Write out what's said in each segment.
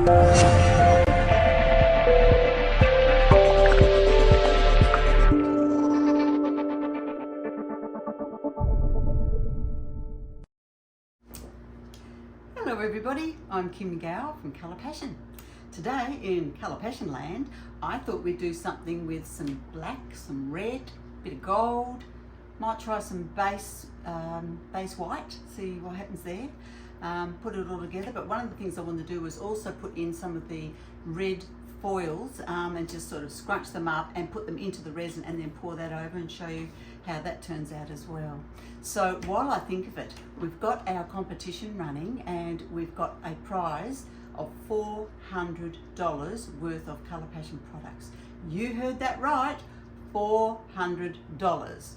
Hello everybody, I'm Kim Gow from Colour Passion. Today in Colour Passion land, I thought we'd do something with some black, some red, a bit of gold, might try some base white, see what happens there, put it all together. But one of the things I want to do is also put in some of the red foils and just sort of scrunch them up and put them into the resin and then pour that over and show you how that turns out as well. So while I think of it, we've got our competition running and we've got a prize of $400 worth of Colour Passion products. You heard that right, $400.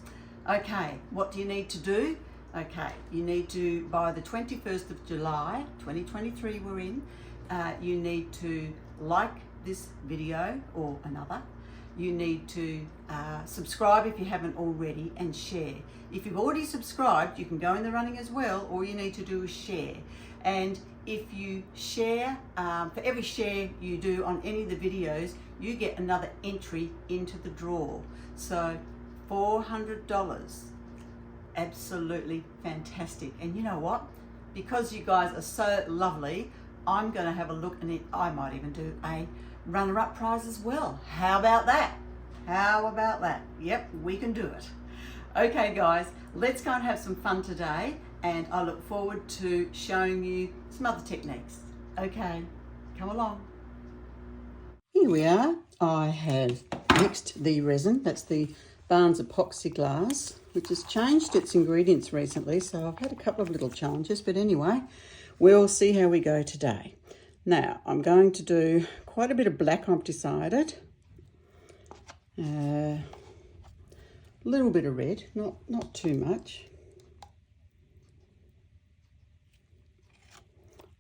Okay, what do you need to do? Okay, you need to, by the 21st of July, 2023 we're in, you need to like this video or another. You need to subscribe if you haven't already and share. If you've already subscribed, you can go in the running as well. All you need to do is share. And if you share, for every share you do on any of the videos, you get another entry into the draw. So $400, absolutely fantastic. And you know what? Because you guys are so lovely, I'm gonna have a look and I might even do a runner-up prize as well. How about that? How about that? Yep, we can do it. Okay guys, let's go and have some fun today, and I look forward to showing you some other techniques. Okay, come along. Here we are. I have mixed the resin, that's the Barnes epoxy glass, which has changed its ingredients recently, so I've had a couple of little challenges, but anyway, we'll see how we go today. Now, I'm going to do quite a bit of black, I've decided. A little bit of red, not too much.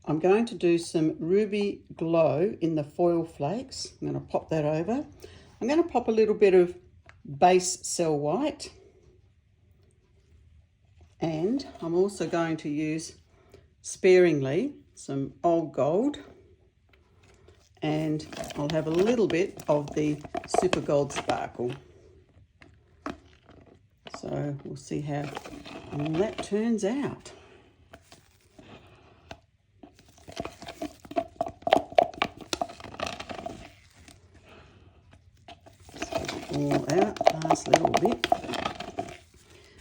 I'm going to do some ruby glow in the foil flakes. I'm going to pop that over. I'm going to pop a little bit of base cell white. And I'm also going to use sparingly some old gold, and I'll have a little bit of the super gold sparkle. So we'll see how that turns out. All out, last little bit.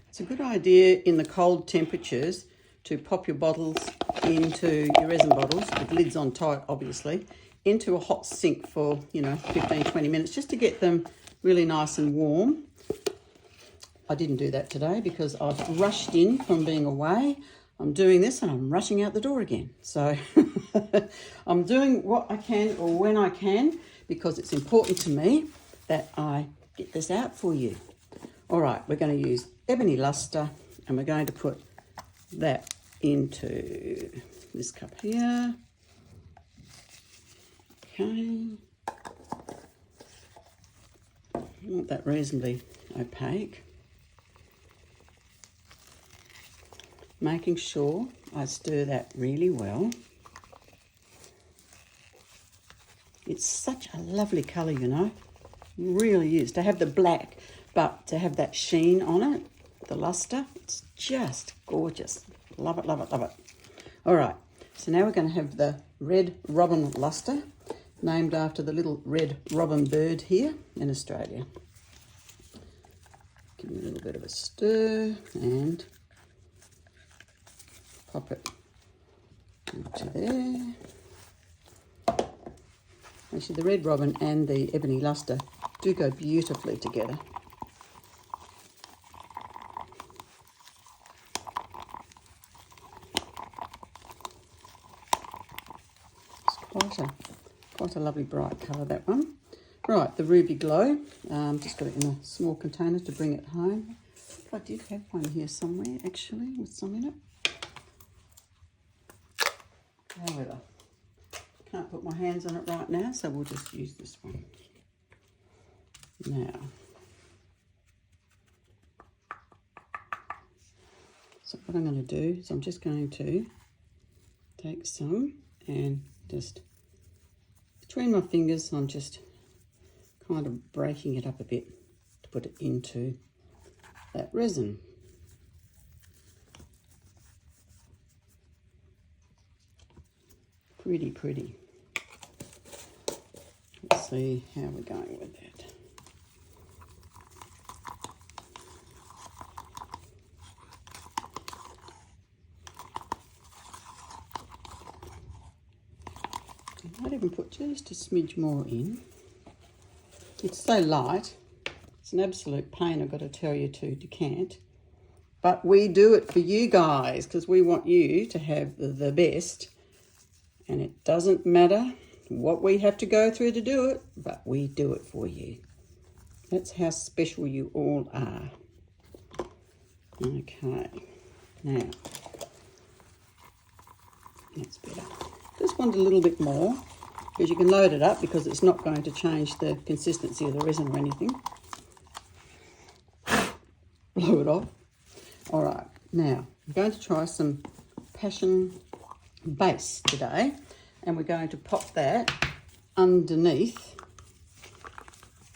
It's a good idea in the cold temperatures to pop your bottles into your resin bottles, with lids on tight obviously, into a hot sink for 15-20 minutes just to get them really nice and warm. I didn't do that today because I've rushed in from being away. I'm doing this and I'm rushing out the door again. So I'm doing what I can or when I can, because it's important to me that I get this out for you. All right, we're going to use ebony luster and we're going to put that into this cup here. Okay. I want that reasonably opaque. Making sure I stir that really well. It's such a lovely colour, you know. It really is. To have the black, but to have that sheen on it, the luster, it's just gorgeous. Love it, love it, love it. All right, so now we're going to have the red robin luster, named after the little red robin bird here in Australia. Give it a little bit of a stir and pop it into there. Actually, the red robin and the ebony luster do go beautifully together. It's quite a lovely bright colour, that one. Right, the ruby glow. Just got it in a small container to bring it home. I did have one here somewhere, actually, with some in it. However, can't put my hands on it right now, so we'll just use this one. Now, so what I'm going to do is I'm just going to take some and just between my fingers, I'm just kind of breaking it up a bit to put it into that resin. Pretty, pretty. Let's see how we're going with that. I might even put just a smidge more in. It's so light, it's an absolute pain, I've got to tell you, to decant. But we do it for you guys because we want you to have the best. And it doesn't matter what we have to go through to do it, but we do it for you. That's how special you all are. Okay, now, that's better. Just want a little bit more, because you can load it up because it's not going to change the consistency of the resin or anything. Blow it off. All right, now I'm going to try some passion base today, and we're going to pop that underneath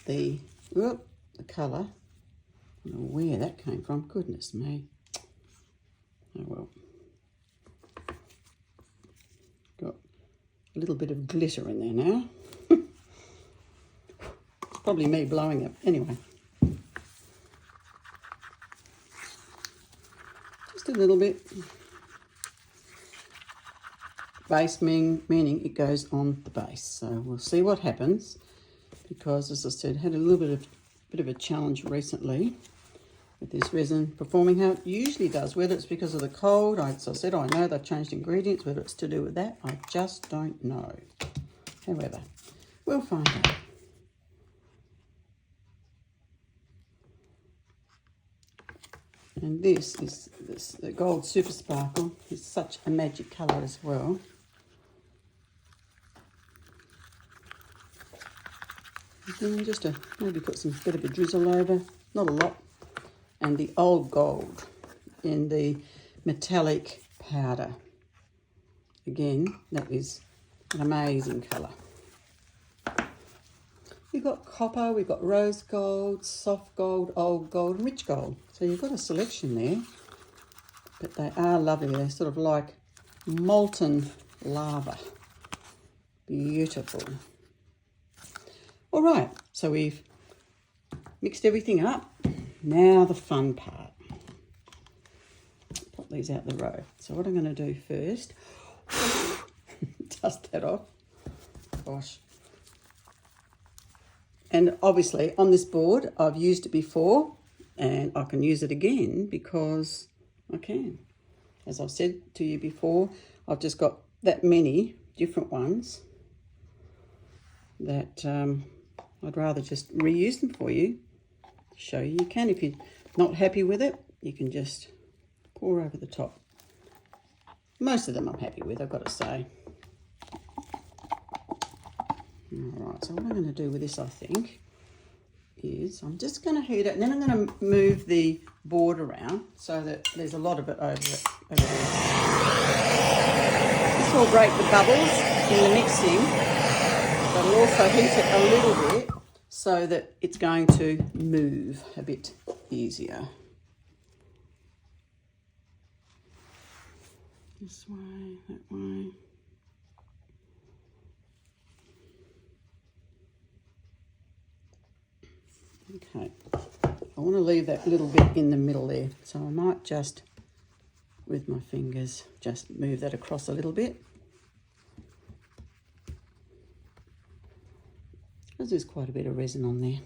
the colour. I don't know where that came from, goodness me. Oh well. Got a little bit of glitter in there now. It's probably me blowing it. Anyway. Just a little bit. Base meaning it goes on the base. So we'll see what happens, because as I said, had a little bit of a challenge recently with this resin performing how it usually does. Whether it's because of the cold, as I said, I know they've changed ingredients, whether it's to do with that, I just don't know. However, we'll find out. And this is the gold super sparkle. It's such a magic colour as well. And just to maybe put some bit of a drizzle over, not a lot. And the old gold in the metallic powder. Again, that is an amazing colour. We've got copper, we've got rose gold, soft gold, old gold, and rich gold. So you've got a selection there, but they are lovely. They're sort of like molten lava. Beautiful. All right, so we've mixed everything up. Now the fun part. Pop these out the row. So what I'm going to do first, dust that off. Gosh. And obviously on this board, I've used it before and I can use it again because I can. As I've said to you before, I've just got that many different ones that I'd rather just reuse them for you. Show you can. If you're not happy with it, you can just pour over the top. Most of them I'm happy with, I've got to say. Alright, so what I'm going to do with this, I think, is I'm just going to heat it, and then I'm going to move the board around so that there's a lot of it over there. This will break the bubbles in the mixing, but it'll also heat it a little bit so that it's going to move a bit easier. This way, that way. Okay, I want to leave that little bit in the middle there, so I might just, with my fingers, just move that across a little bit. Because there's quite a bit of resin on there.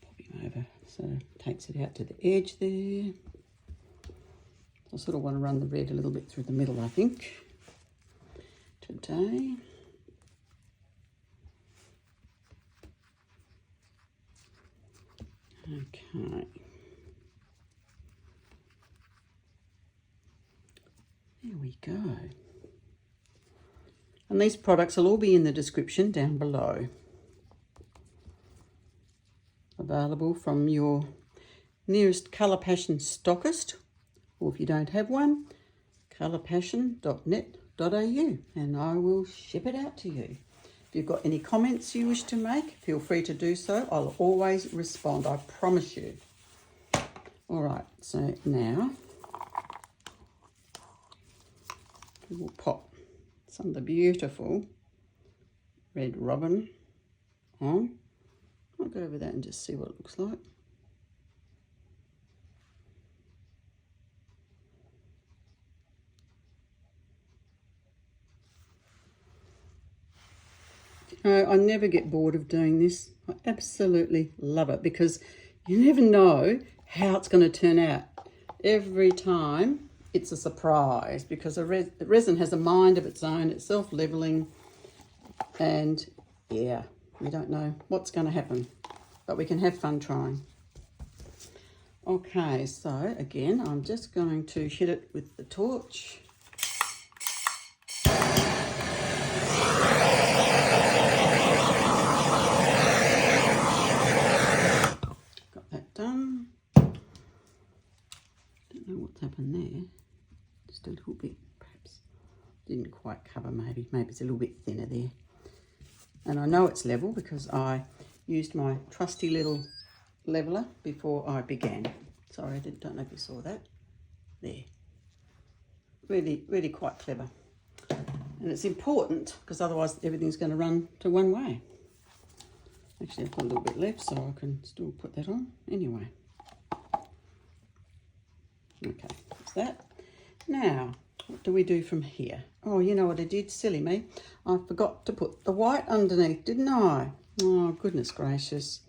Pop him over so it takes it out to the edge there. I sort of want to run the red a little bit through the middle, I think, today. Okay. There we go. And these products will all be in the description down below. Available from your nearest Colour Passion stockist, or if you don't have one, colourpassion.net.au, and I will ship it out to you. If you've got any comments you wish to make, feel free to do so. I'll always respond, I promise you. All right, so now we'll pop some of the beautiful red robin on. I'll go over that and just see what it looks like. I never get bored of doing this. I absolutely love it because you never know how it's going to turn out. Every time it's a surprise because the resin has a mind of its own. It's self-leveling, and yeah, we don't know what's going to happen, but we can have fun trying. Okay, so again, I'm just going to hit it with the torch. Got that done. Don't know what's happened there. Just a little bit, perhaps. Didn't quite cover, maybe. Maybe it's a little bit thinner there. And I know it's level because I used my trusty little leveler before I began. Sorry, don't know if you saw that. There. Really, really quite clever. And it's important because otherwise everything's going to run to one way. Actually, I've got a little bit left, so I can still put that on anyway. Okay, that's that. Now, what do we do from here? Oh, you know what I did? Silly me. I forgot to put the white underneath, didn't I? Oh, goodness gracious.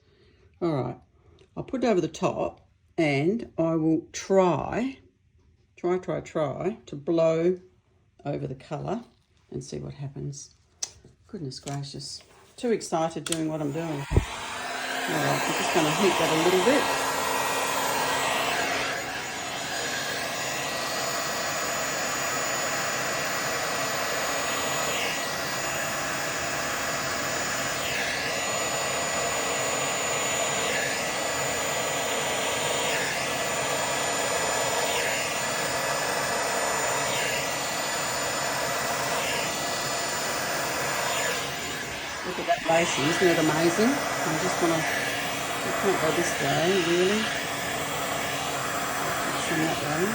All right, I'll put it over the top and I will try to blow over the colour and see what happens. Goodness gracious. Too excited doing what I'm doing. All right, I'm just going to heat that a little bit. Look at that lacing, isn't it amazing? I just want to, I can't go this way, really. Some that way.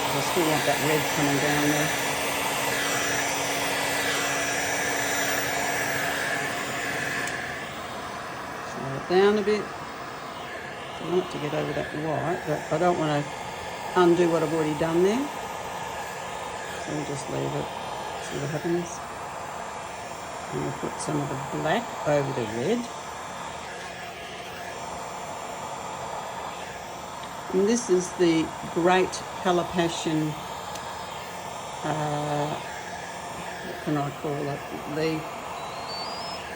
I still want that red coming down there. Slow it down a bit. I want to get over that white, but I don't want to undo what I've already done there. So we'll just leave it, see what happens. And we'll put some of the black over the red. And this is the great Colour Passion, what can I call it?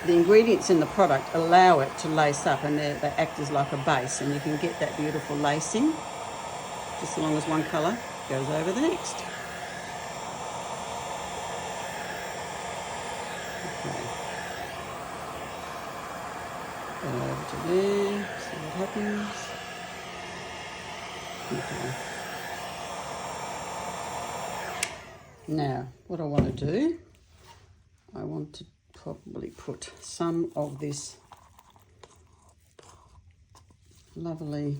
The ingredients in the product allow it to lace up, and they act as like a base, and you can get that beautiful lacing just as long as one colour goes over the next. Go over to there, see what happens. Okay. Now, what I want to do, I want to probably put some of this lovely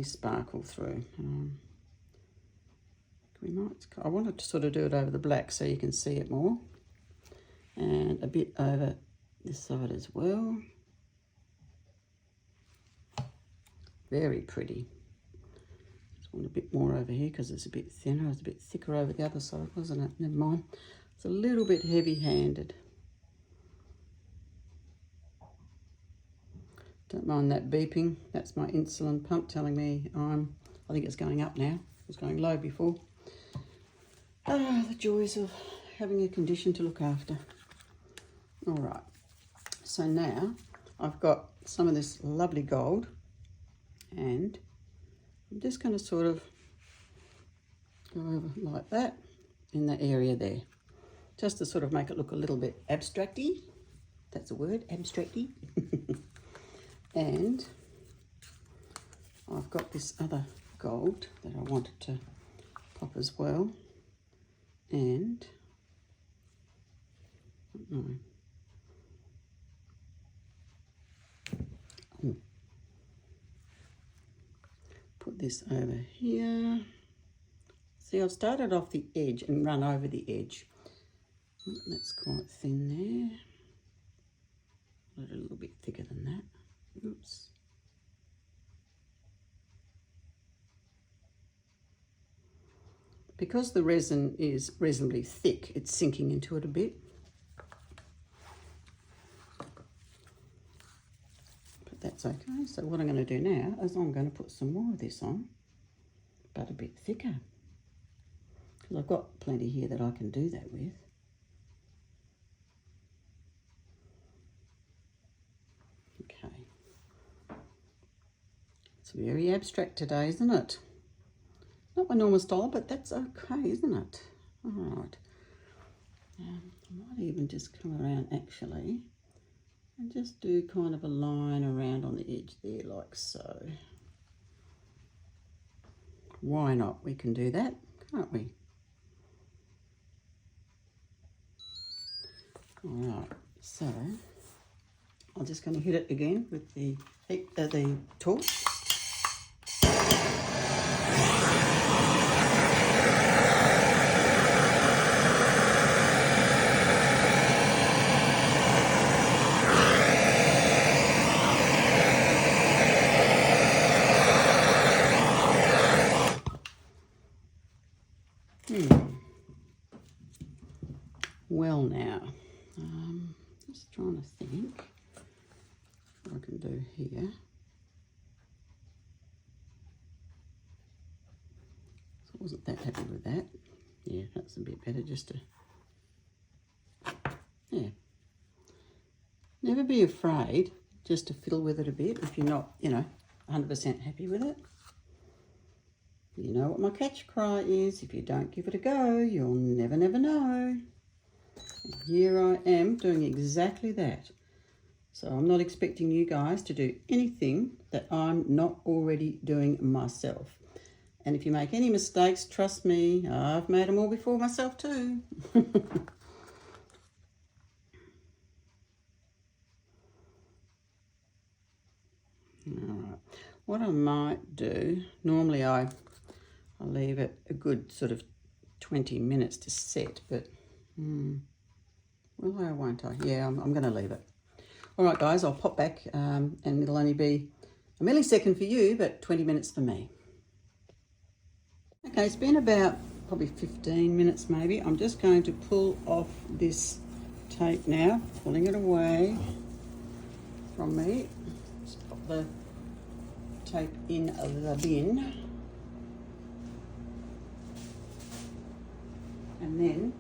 sparkle through. I wanted to sort of do it over the black so you can see it more, and a bit over this side as well. Very pretty. Just want a bit more over here because it's a bit thinner. It's a bit thicker over the other side, wasn't it? Never mind. It's a little bit heavy-handed. Don't mind that beeping. That's my insulin pump telling me I think it's going up now. It was going low before. Ah, the joys of having a condition to look after. All right. So now I've got some of this lovely gold, and I'm just going to sort of go over like that in that area there, just to sort of make it look a little bit abstracty. That's a word, abstracty. And I've got this other gold that I wanted to pop as well, and put this over here. See, I've started off the edge and run over the edge. That's quite thin there. A little bit thicker than that. Oops. Because the resin is reasonably thick, it's sinking into it a bit. But that's okay. So what I'm going to do now is I'm going to put some more of this on, but a bit thicker. Because I've got plenty here that I can do that with. Okay. It's very abstract today, isn't it? Not my normal style, but that's okay, isn't it? All right. I might even just come around actually and just do kind of a line around on the edge there, like so. Why not? We can do that, can't we? All right, so I'm just going to hit it again with the torch. Well now, just trying to think what I can do here. So I wasn't that happy with that. Yeah, that's a bit better just to, yeah. Never be afraid just to fiddle with it a bit if you're not, 100% happy with it. You know what my catch cry is, if you don't give it a go, you'll never, never know. And here I am doing exactly that. So I'm not expecting you guys to do anything that I'm not already doing myself. And if you make any mistakes, trust me, I've made them all before myself too. All right. What I might do, normally I leave it a good sort of 20 minutes to set, but will I or won't I? Yeah, I'm going to leave it. All right, guys, I'll pop back and it'll only be a millisecond for you, but 20 minutes for me. Okay, it's been about probably 15 minutes maybe. I'm just going to pull off this tape now, pulling it away from me. Just pop the tape in the bin. And then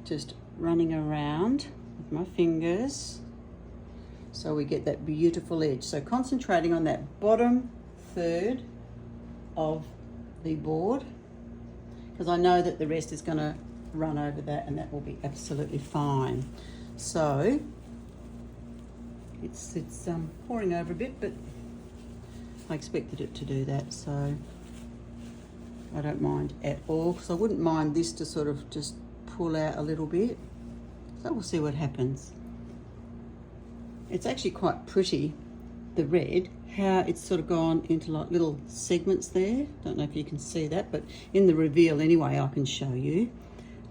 just running around with my fingers so we get that beautiful edge. So concentrating on that bottom third of the board, because I know that the rest is going to run over that and that will be absolutely fine. So it's pouring over a bit, but I expected it to do that, so I don't mind at all, because I wouldn't mind this to sort of just pull out a little bit. So we'll see what happens. It's actually quite pretty, the red, how it's sort of gone into like little segments there. Don't know if you can see that, but in the reveal anyway, I can show you.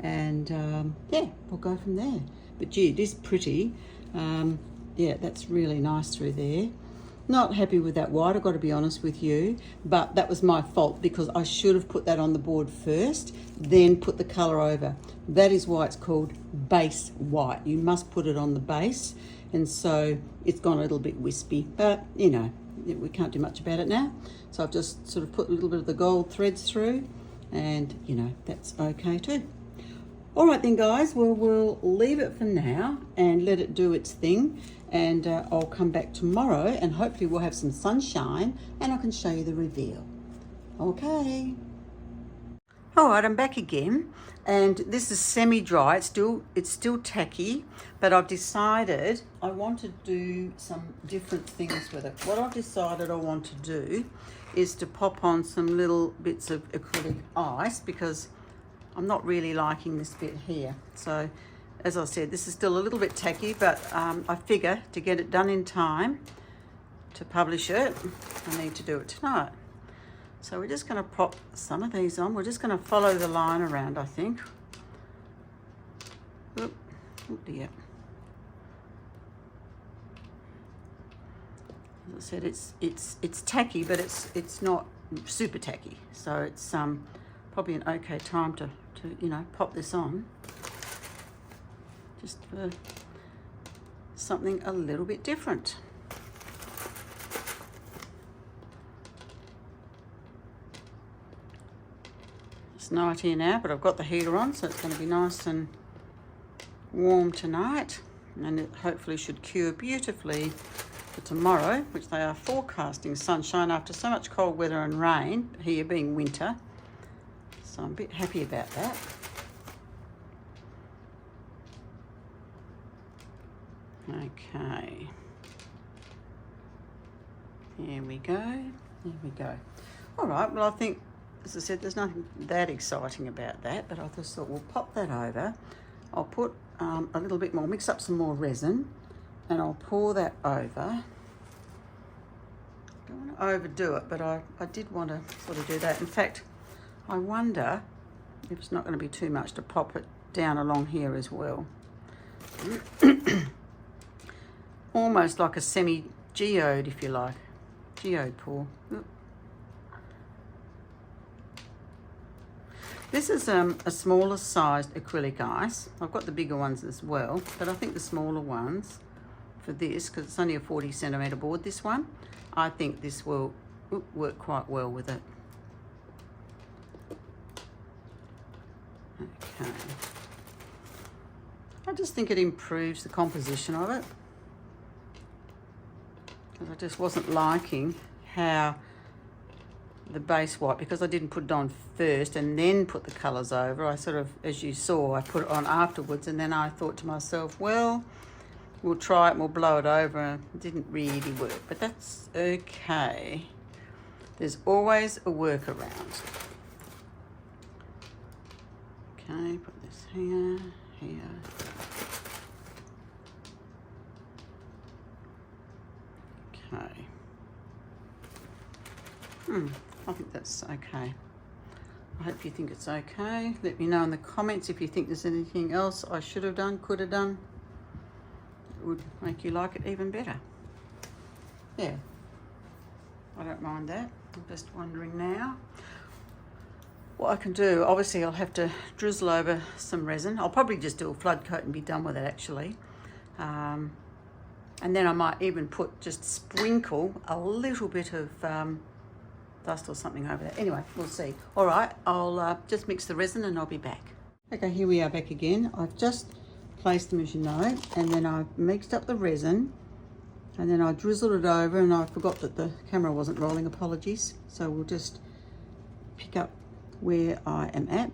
And yeah, we'll go from there. But gee, it is pretty. Yeah, that's really nice through there. Not happy with that white, I've got to be honest with you, but that was my fault because I should have put that on the board first, then put the colour over. That is why it's called base white. You must put it on the base, and so it's gone a little bit wispy, but you know, we can't do much about it now. So I've just sort of put a little bit of the gold threads through, and you know, that's okay too. All right then guys, well, we'll leave it for now and let it do its thing, and I'll come back tomorrow and hopefully we'll have some sunshine and I can show you the reveal. Okay. All right, I'm back again, and this is semi-dry. It's still tacky, but I've decided I want to do some different things with it. What I've decided I want to do is to pop on some little bits of acrylic ice, because I'm not really liking this bit here. So as I said, this is still a little bit tacky, but I figure to get it done in time to publish it, I need to do it tonight. So we're just going to pop some of these on. We're just going to follow the line around, I think. Oh dear. As I said, it's tacky, but it's not super tacky. So it's probably an okay time to you know, pop this on, just for something a little bit different. It's night here now, but I've got the heater on, so it's going to be nice and warm tonight, and it hopefully should cure beautifully for tomorrow, which they are forecasting sunshine after so much cold weather and rain, here being winter. So I'm a bit happy about that. Okay. There we go. There we go. All right, well, I think, as I said, there's nothing that exciting about that, but I just thought we'll pop that over. I'll put a little bit more, mix up some more resin, and I'll pour that over. Don't want to overdo it, but I did want to sort of do that. In fact, I wonder if it's not going to be too much to pop it down along here as well. Almost like a semi-geode, if you like. Geode pour. This is a smaller sized acrylic ice. I've got the bigger ones as well, but I think the smaller ones for this, because it's only a 40 centimetre board, this one, I think this will work quite well with it. Okay. I just think it improves the composition of it, because I just wasn't liking how the base white, because I didn't put it on first and then put the colours over. I sort of, as you saw, I put it on afterwards, and then I thought to myself, well, we'll try it and we'll blow it over. It didn't really work, but that's okay. There's always a workaround. Okay, put this here, here. Okay. I think that's okay. I hope you think it's okay. Let me know in the comments if you think there's anything else I should have done, could have done. It would make you like it even better. Yeah, I don't mind that. I'm just wondering now what I can do. Obviously, I'll have to drizzle over some resin. I'll probably just do a flood coat and be done with it, actually. And then I might even just sprinkle a little bit of dust or something over there. Anyway, we'll see. All right, I'll just mix the resin and I'll be back. Okay, here we are back again. I've just placed them, as you know, and then I've mixed up the resin, and then I drizzled it over, and I forgot that the camera wasn't rolling, apologies. So we'll just pick up where I am at.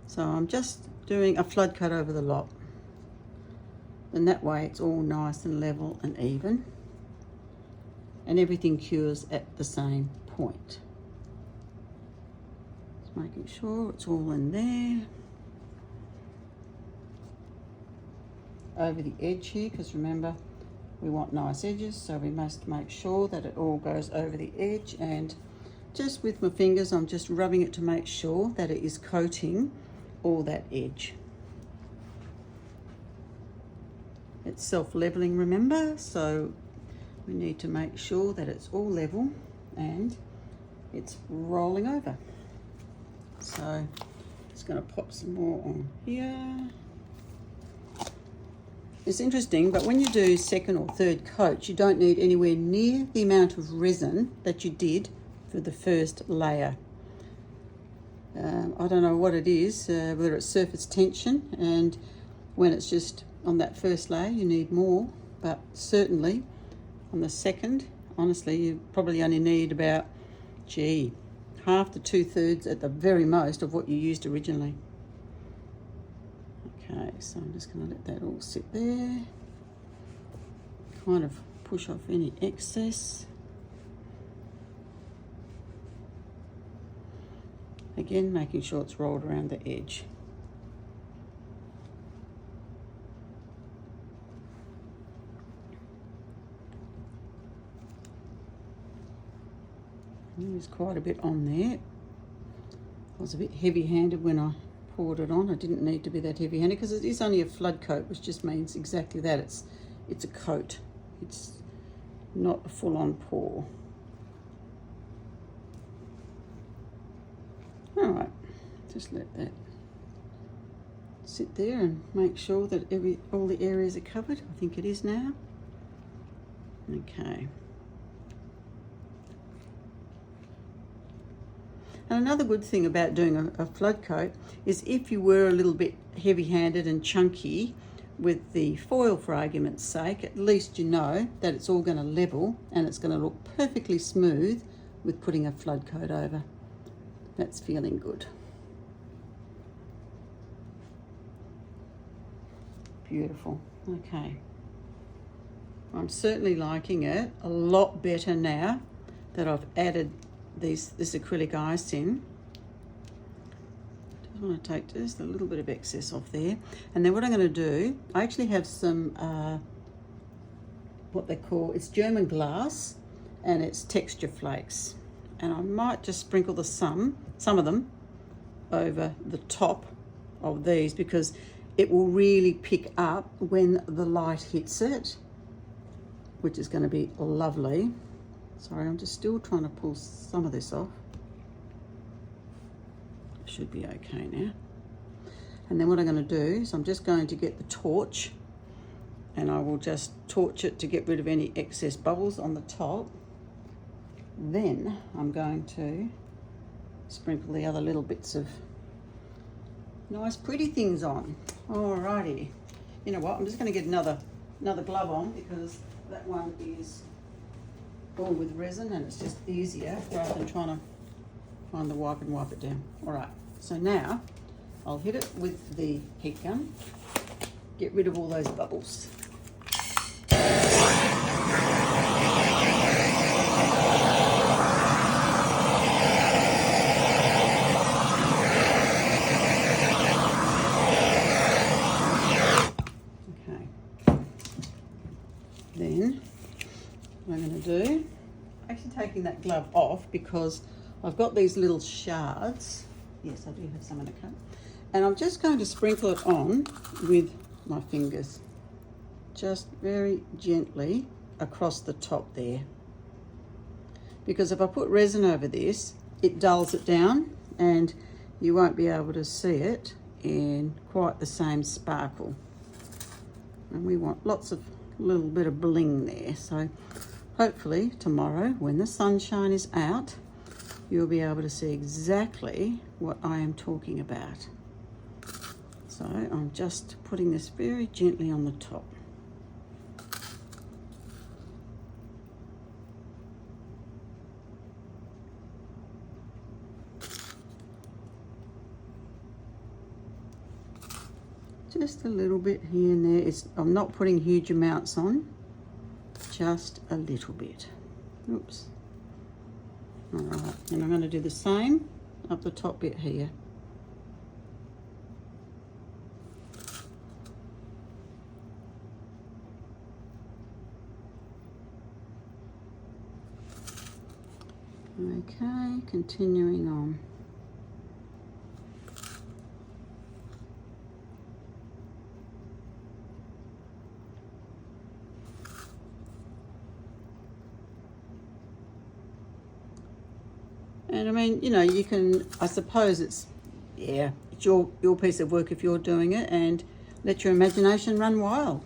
So I'm just doing a flood coat over the lot, and that way it's all nice and level and even, and everything cures at the same point. Just making sure it's all in there. Over the edge here, because remember, we want nice edges, so we must make sure that it all goes over the edge, and just with my fingers I'm just rubbing it to make sure that it is coating all that edge. It's self-leveling, remember, so we need to make sure that it's all level and it's rolling over. So just going to pop some more on here. It's interesting, but when you do second or third coats, you don't need anywhere near the amount of resin that you did for the first layer. I don't know what it is, whether it's surface tension, and when it's just on that first layer you need more, but certainly on the second, honestly, you probably only need about, half to 2/3 at the very most of what you used originally. Okay, so I'm just going to let that all sit there, kind of push off any excess. Again, making sure it's rolled around the edge. There's quite a bit on there. I was a bit heavy-handed when I poured it on. I didn't need to be that heavy-handed because it is only a flood coat, which just means exactly that. It's a coat. It's not a full-on pour. All right, just let that sit there and make sure that all the areas are covered. I think it is now. Okay. And another good thing about doing a flood coat is if you were a little bit heavy-handed and chunky with the foil, for argument's sake, at least you know that it's all going to level and it's going to look perfectly smooth with putting a flood coat over. That's feeling good. Beautiful. Okay. I'm certainly liking it a lot better now that I've added this acrylic ice in. Just want to take just a little bit of excess off there. And then what I'm going to do, I actually have some, what they call, it's German glass, and it's texture flakes. And I might just sprinkle some of them over the top of these because it will really pick up when the light hits it, which is going to be lovely. Sorry, I'm just still trying to pull some of this off. Should be okay now. And then what I'm going to do is I'm just going to get the torch and I will just torch it to get rid of any excess bubbles on the top. Then I'm going to sprinkle the other little bits of nice pretty things on. Alrighty. You know what, I'm just going to get another glove on because that one is all with resin and it's just easier rather than trying to find the wipe and wipe it down. Alright, so now I'll hit it with the heat gun, get rid of all those bubbles. Then what I'm going to do, actually taking that glove off because I've got these little shards. Yes, I do have some in a cup. And I'm just going to sprinkle it on with my fingers, just very gently across the top there. Because if I put resin over this, it dulls it down and you won't be able to see it in quite the same sparkle. And we want lots of little bit of bling there, so hopefully tomorrow when the sunshine is out you'll be able to see exactly what I am talking about. So I'm just putting this very gently on the top. Just a little bit here and there. I'm not putting huge amounts on, just a little bit. Oops. All right, and I'm going to do the same up the top bit here. Okay, continuing on. And I mean, you know, you can, I suppose it's your piece of work if you're doing it, and let your imagination run wild.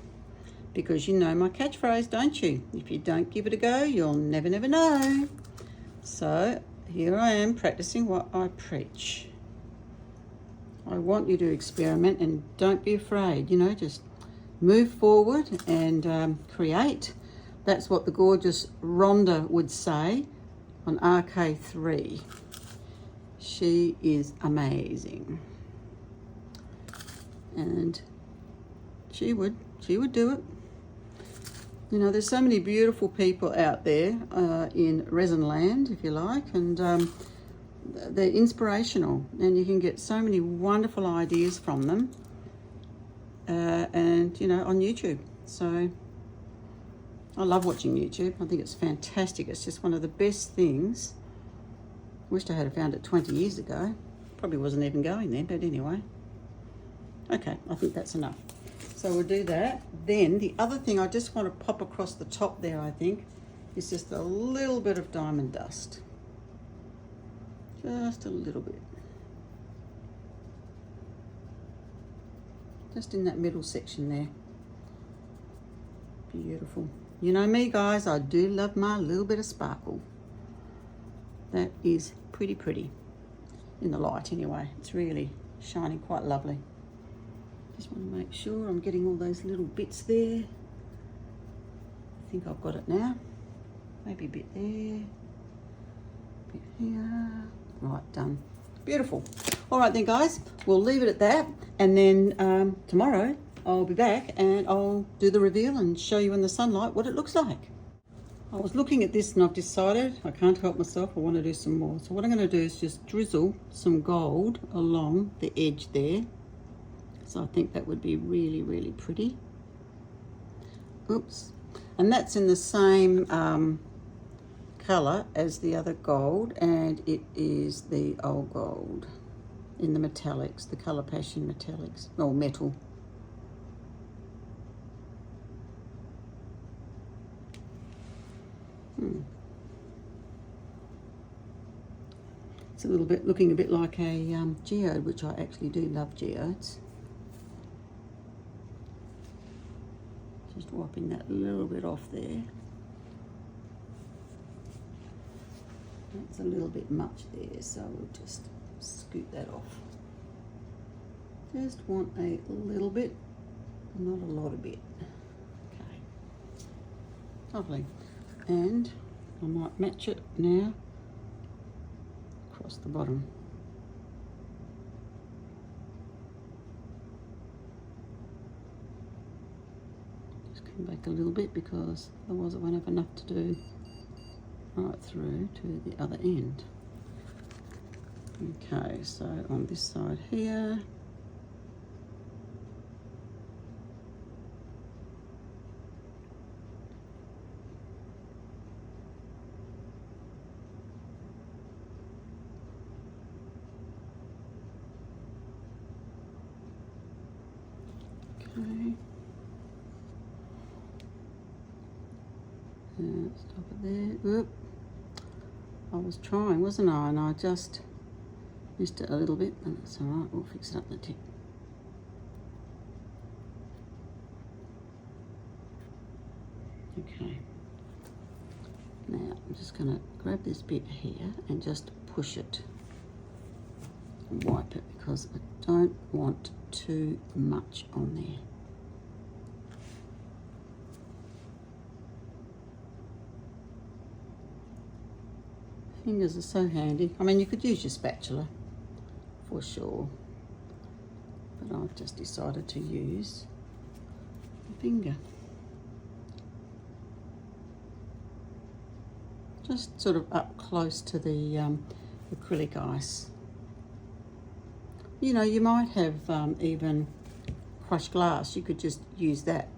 Because you know my catchphrase, don't you? If you don't give it a go, you'll never know. So here I am practicing what I preach. I want you to experiment and don't be afraid, you know, just move forward and create. That's what the gorgeous Rhonda would say on RK3. She is amazing. And she would do it. You know, there's so many beautiful people out there in resin land, if you like, and they're inspirational, and you can get so many wonderful ideas from them, and you know, on YouTube. So I love watching YouTube. I think it's fantastic. It's just one of the best things. Wished I had found it 20 years ago. Probably wasn't even going then, but anyway. Okay, I think that's enough. So we'll do that. Then the other thing I just want to pop across the top there, I think, is just a little bit of diamond dust. Just a little bit. Just in that middle section there. Beautiful. You know me, guys, I do love my little bit of sparkle. That is pretty pretty. In the light anyway. It's really shining quite lovely. Just want to make sure I'm getting all those little bits there. I think I've got it now. Maybe a bit there. A bit here. Right, done. Beautiful. All right then, guys, we'll leave it at that. And then tomorrow I'll be back and I'll do the reveal and show you in the sunlight what it looks like. I was looking at this and I've decided I can't help myself. I want to do some more. So what I'm going to do is just drizzle some gold along the edge there. So I think that would be really, really pretty. Oops. And that's in the same colour as the other gold, and it is the old gold in the metallics, the Colour Passion metallics, or metal. It's a little bit, looking a bit like a geode, which I actually do love geodes. Just wiping that little bit off there. That's a little bit much there, so we'll just scoot that off. Just want a little bit, not a lot of bit. Okay, lovely. And I might match it now across the bottom. Just come back a little bit because otherwise I won't have enough to do right through to the other end. Okay, so on this side here, okay, stop it there. Oop. I was trying, wasn't I? And I just missed it a little bit, but that's all right. We'll fix it up the tip. Okay. Now I'm just going to grab this bit here and just push it and wipe it because I don't want too much on there. Fingers are so handy. I mean, you could use your spatula for sure, but I've just decided to use the finger. Just sort of up close to the acrylic ice. You know, you might have even crushed glass. You could just use that,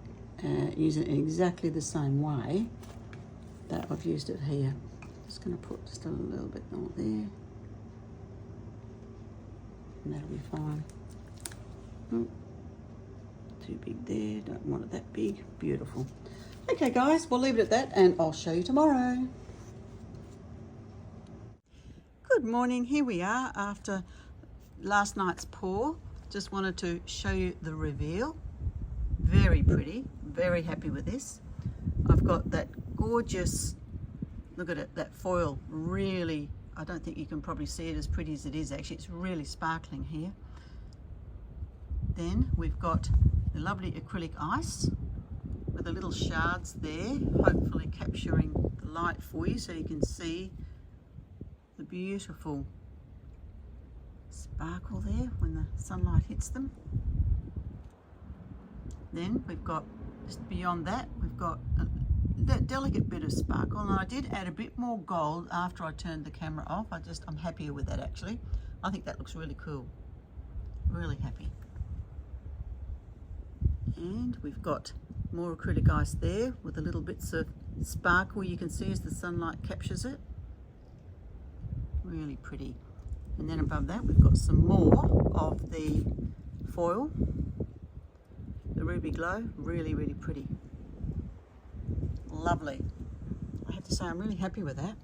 use it in exactly the same way that I've used it here. Just going to put just a little bit more there, and that'll be fine. Oh, too big there, don't want it that big. Beautiful. Okay guys, we'll leave it at that and I'll show you tomorrow. Good morning, here we are after last night's pour. Just wanted to show you the reveal. Very pretty, very happy with this. I've got that gorgeous, look at it, that foil really, I don't think you can probably see it as pretty as it is actually. It's really sparkling here. Then we've got the lovely acrylic ice with the little shards there, hopefully capturing the light for you so you can see the beautiful sparkle there when the sunlight hits them. Then we've got, just beyond that, we've got that delicate bit of sparkle, and I did add a bit more gold after I turned the camera off. I'm happier with that actually. I think that looks really cool. Really happy. And we've got more acrylic ice there with the little bits of sparkle you can see as the sunlight captures it. Really pretty. And then above that we've got some more of the foil, the Ruby Glow. Really, really pretty. Lovely. I have to say I'm really happy with that.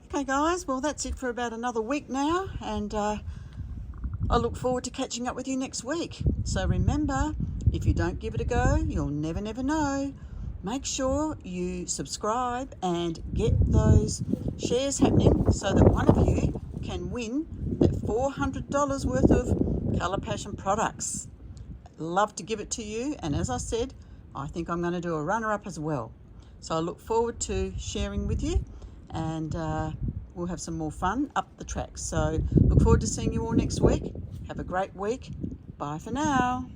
Okay guys, well that's it for about another week now, and I look forward to catching up with you next week. So remember, if you don't give it a go, you'll never know. Make sure you subscribe and get those shares happening so that one of you can win that $400 worth of Colour Passion products. Love to give it to you, and as I said, I think I'm going to do a runner-up as well. So I look forward to sharing with you, and we'll have some more fun up the track. So look forward to seeing you all next week. Have a great week. Bye for now.